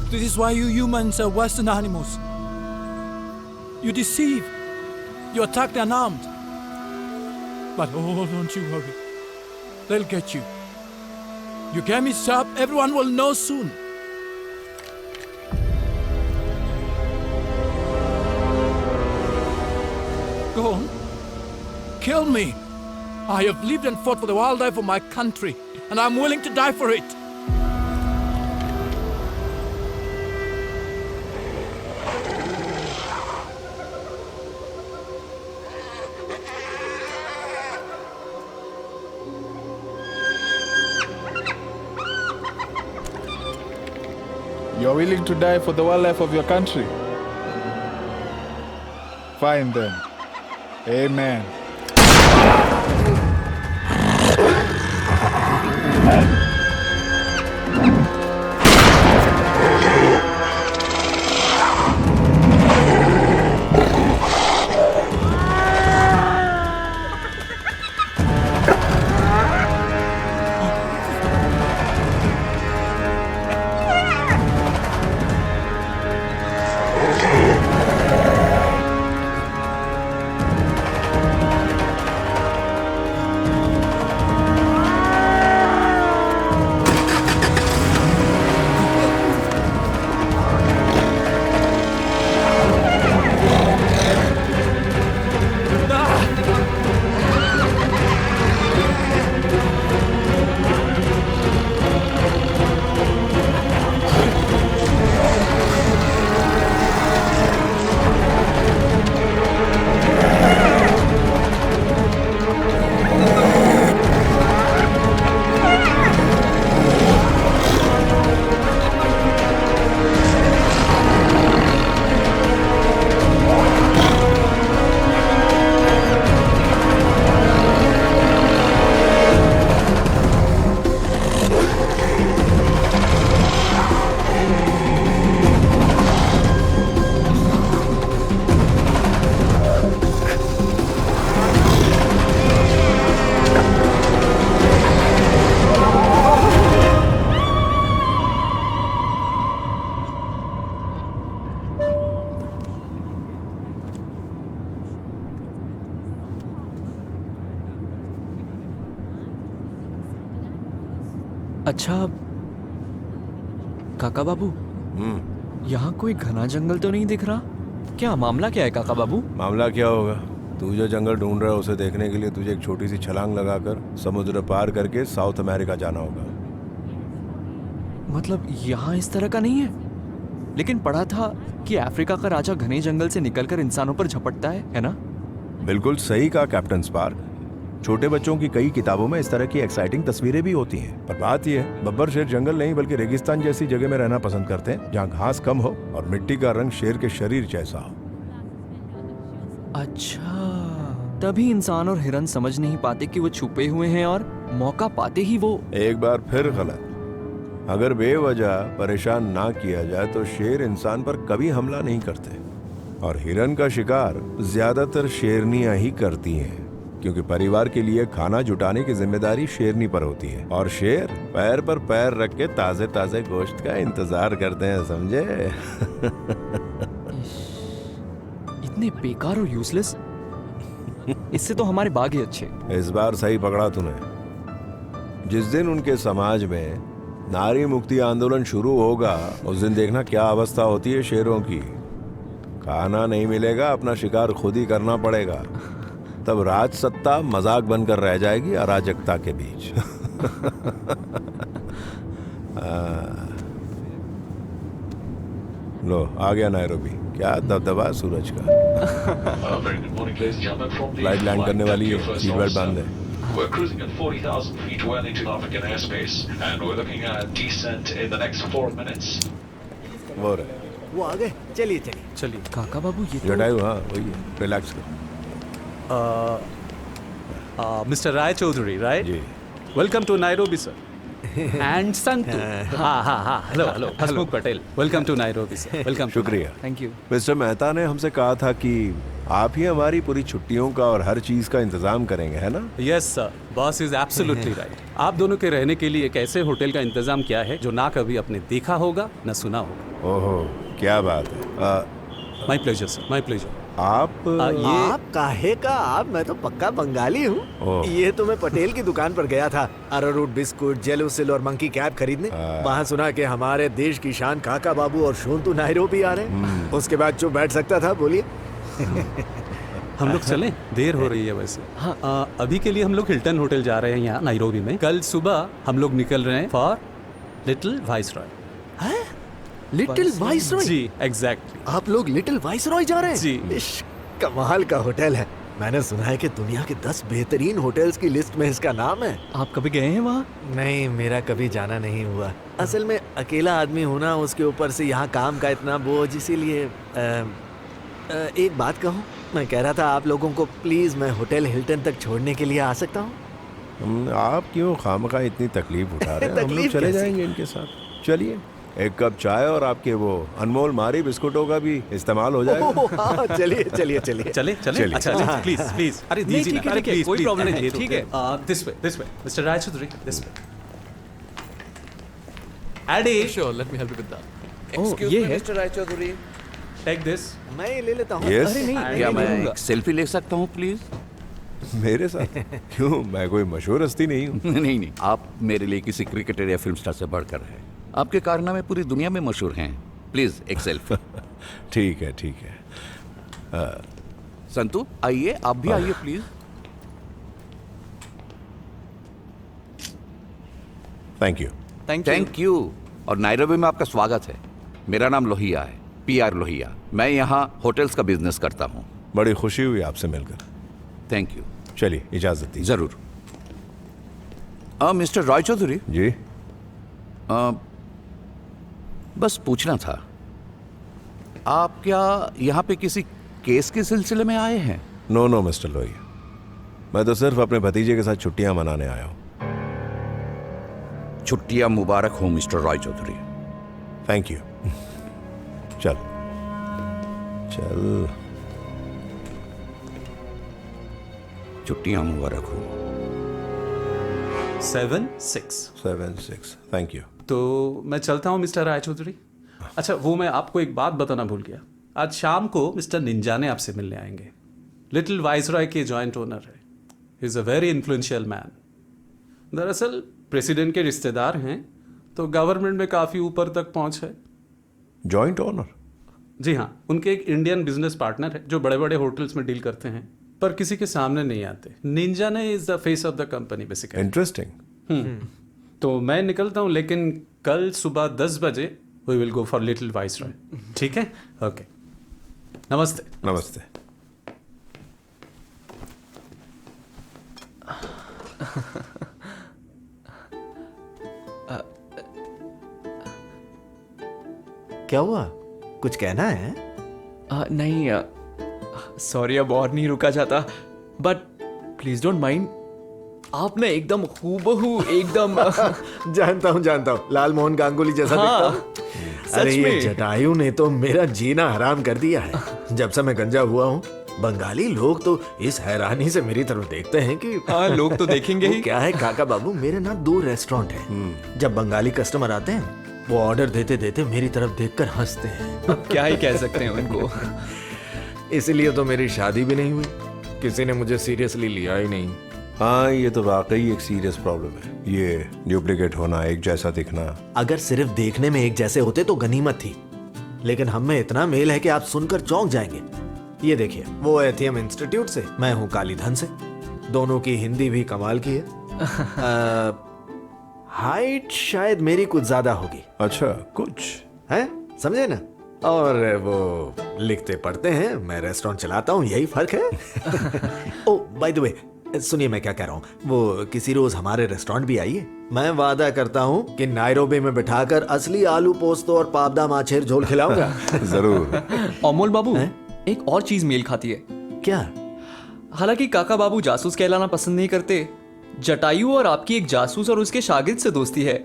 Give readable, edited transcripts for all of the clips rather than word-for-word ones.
This is why you humans are worse than animals. You deceive. You attack the unarmed. But oh, don't you worry. They'll get you. Your game is up. Everyone will know soon. Go on. Kill me. I have lived and fought for the wildlife of my country, and I'm willing to die for it. You're willing to die for the wildlife of your country? Fine then. Amen. अच्छा काका बाबू, यहाँ कोई घना जंगल तो नहीं दिख रहा? क्या मामला क्या है काका बाबू? मामला क्या होगा? तू जो जंगल ढूंढ रहा है उसे देखने के लिए तुझे एक छोटी सी छलांग लगाकर समुद्र पार करके साउथ अमेरिका जाना होगा। मतलब यहाँ इस तरह का नहीं है? लेकिन पढ़ा था कि अफ्रीका का राजा घने जंगल से निकलकर इंसानों पर झपटता है ना? बिल्कुल सही कहा कैप्टन स्पार्क। छोटे बच्चों की कई किताबों में इस तरह की एक्साइटिंग तस्वीरें भी होती हैं। पर बात यह है, बब्बर शेर जंगल नहीं बल्कि रेगिस्तान जैसी जगह में रहना पसंद करते हैं, जहाँ घास कम हो और मिट्टी का रंग शेर के शरीर जैसा हो। अच्छा, तभी इंसान और हिरन समझ नहीं पाते कि वो छुपे हुए हैं और मौका पाते ही वो। एक बार फिर गलत। अगर बेवजह परेशान ना किया जाए तो शेर इंसान पर कभी हमला नहीं करते, और हिरन का शिकार ज्यादातर शेरनियां ही करती हैं, क्योंकि परिवार के लिए खाना जुटाने की जिम्मेदारी शेरनी पर होती है, और शेर पैर पर पैर रख के ताजे ताजे गोश्त का इंतजार करते हैं, समझे? इतने बेकार और यूजलेस। इससे तो हमारे बाघ ही अच्छे। इस बार सही पकड़ा तूने। जिस दिन उनके समाज में नारी मुक्ति आंदोलन शुरू होगा, उस दिन देखना क्या अवस्था होती है शेरों की। खाना नहीं मिलेगा, अपना शिकार खुद ही करना पड़ेगा। तब राज सत्ता मजाक बनकर रह जाएगी अराजकता के बीच। लो आ गया नायरोबी। क्या दबदबा सूरज का। फ्लाइट लैंड करने वाली है, सीट बेल्ट बांध दे। We're cruising at 40,000 feet well into African airspace, and we're looking at descent in the next 4 minutes. वो रहे, वो आ गए। चलिए चलिए चलिए। काका बाबू ये तो जटायु, हाँ वही है, रिलैक्स करो। Mr. Rai Chaudhary, right? जी। Welcome to Nairobi, sir. And Santu. ha. Hello. Hasmukh Patel. Welcome to Nairobi, sir. Welcome. शुक्रिया। Thank you. मिस्टर मेहता ने हमसे कहा था कि आप ही हमारी पूरी छुट्टियों का और हर चीज का इंतजाम करेंगे, है ना? Yes sir, boss is absolutely right. आप दोनों के रहने के लिए एक ऐसे होटल का इंतजाम किया है जो ना कभी आपने देखा होगा ना सुना होगा। ओहो, क्या बात है। My pleasure sir, my pleasure. आप ये आप काहे का आप? मैं तो पक्का बंगाली हूँ। ओह। ये तो मैं पटेल की दुकान पर गया था अरारूट बिस्कुट, जेलूसिल और मंकी कैप खरीदने। वहाँ सुना कि हमारे देश की शान काका बाबू और शोंतु नायरोबी आ रहे हैं। उसके बाद चुप बैठ सकता था। बोलिए। हम लोग चलें, देर हो रही है वैसे। हाँ, अभी के लिए हम लोग हिल्टन होटल जा रहे हैं यहाँ नाइरोबी में। कल सुबह हम लोग निकल रहे हैं for little Viceroy. Little Viceroy? जी एग्जैक्टली। आप लोग लिटिल वाइसरॉय जा रहे हैं? जी। इश, कमाल का होटल है। मैंने सुना है कि दुनिया के 10 बेहतरीन होटल्स की लिस्ट में इसका नाम है। आप कभी गए हैं वहाँ? नहीं, मेरा कभी जाना नहीं हुआ। असल में अकेला आदमी होना, उसके ऊपर से यहाँ काम का इतना बोझ, इसीलिए एक बात कहूँ, मैं कह रहा था आप लोगों को प्लीज मैं होटल हिल्टन तक छोड़ने के लिए आ सकता हूँ? आप क्यों खामखा इतनी तकलीफ उठा रहे हैं? हम लोग तकलीफ चले कैसी? जाएंगे इनके साथ। चलिए, एक कप चाय और आपके वो अनमोल मारी बिस्कुटों का भी इस्तेमाल हो जाएगा। ओह, हाँ, चलिए चलिए चलिए। चले चले। चलिए। अच्छा अच्छा, प्लीज प्लीज। अरे नहीं, दीजिए ठीक है, ना, अरे ठीक है, प्लीज कोई प्लीज। प्रॉब्लम अरे, नहीं, दे ठीक दो। है। This way mister Raichaudhary, this way. Eddie, Sure, let me help you with that. Oh, ये है। Take this. मैं ये ले लेता हूँ। यस, अरे नहीं, क्या नहीं मैं लूंगा। एक सेल्फी ले सकता हूँ प्लीज? मेरे साथ क्यों? मैं कोई मशहूर हस्ती नहीं हूँ। नहीं नहीं, आप मेरे लिए किसी क्रिकेटर या फिल्म स्टार से बढ़कर हैं। आपके कारनामे पूरी दुनिया में मशहूर हैं। प्लीज एक सेल्फी। ठीक है, ठीक है। संतू आइए, आप भी आइए please. Thank you. Thank you. और नायरोबी में आपका स्वागत है। मेरा नाम लोहिया है, PR लोहिया। मैं यहाँ होटल्स का बिजनेस करता हूँ। बड़ी खुशी हुई आपसे मिलकर। Thank you. चलिए, इजाजत दीजिए। जरूर। मिस्टर रायचौधरी, जी। बस पूछना था, आप क्या यहाँ पे किसी केस के सिलसिले में आए हैं? नो मिस्टर लोहिया, मैं तो सिर्फ अपने भतीजे के साथ छुट्टियां मनाने आया हूँ। छुट्टियां मुबारक हो मिस्टर रायचौधरी। Thank you. चल चल। छुट्टियां मुबारक हो। 7-6। Thank you. तो मैं चलता हूँ मिस्टर रायचौधरी। अच्छा, वो मैं आपको एक बात बताना भूल गया। आज शाम को मिस्टर निंजाने आपसे मिलने आएंगे। लिटिल वाइसरॉय के जॉइंट ओनर है। He is a very influential man. दरअसल प्रेसिडेंट के रिश्तेदार हैं, तो गवर्नमेंट में काफ़ी ऊपर तक पहुंच है। Joint owner? जी हाँ, उनके एक इंडियन बिजनेस पार्टनर है जो बड़े बड़े होटल्स में डील करते हैं, पर किसी के सामने नहीं आते। निंजाने is the face of the company basically. Interesting. तो मैं निकलता हूँ, लेकिन कल सुबह 10 बजे we will go for little viceroy. ठीक है? ओके, नमस्ते। नमस्ते। क्या हुआ? कुछ कहना है? नहीं, सॉरी, अब और नहीं रुका जाता, बट प्लीज डोंट माइंड। आपने एकदम हूबहू एकदम जानता हूँ, लाल मोहन गांगुली जैसा हाँ, दिखता हूँ। सच अरे ये में। जटायु ने तो मेरा जीना हराम कर दिया है। जब से मैं गंजा हुआ हूँ, बंगाली लोग तो इस हैरानी से मेरी तरफ देखते हैं कि हाँ, लोग तो देखेंगे वो ही। क्या है काका बाबू, मेरे ना 2 रेस्टोरेंट हैं। जब बंगाली कस्टमर आते हैं, वो ऑर्डर देते देते मेरी तरफ देखकर हंसते हैं। अब क्या ही कह सकते हैं उनको। इसीलिए तो मेरी शादी भी नहीं हुई। किसी ने मुझे सीरियसली लिया ही नहीं। हाँ, ये तो वाकई एक सीरियस प्रॉब्लम है। ये डुप्लीकेट होना, एक जैसा दिखना। अगर सिर्फ देखने में एक जैसे होते तो गनीमत थी, लेकिन हम में इतना मेल है कि आप सुनकर चौंक जाएंगे। ये देखिए, वो एथियम इंस्टीट्यूट से, मैं हूँ कालीधन से। दोनों की हिंदी भी कमाल की है। हाइट शायद मेरी कुछ ज्यादा होगी। अच्छा, कुछ है, समझे ना? और वो लिखते पढ़ते हैं, मैं रेस्टोरेंट चलाता हूँ, यही फर्क है। ओ बाय द वे, सुनिए मैं क्या कह रहा हूँ, वो किसी रोज हमारे रेस्टोरेंट भी आइए। मैं वादा करता हूँ कि नायरोबी में बिठाकर असली आलू पोस्तो और पापदा माछेर झोल खिलाऊंगा। जरूर। अमोल बाबू, एक और चीज मेल खाती है। क्या? हालांकि काका बाबू जासूस कहलाना पसंद नहीं करते, जटायु और आपकी एक जासूस और उसके शागिर्द से दोस्ती है।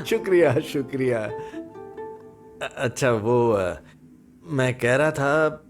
शुक्रिया शुक्रिया। अच्छा, वो मैं कह रहा था,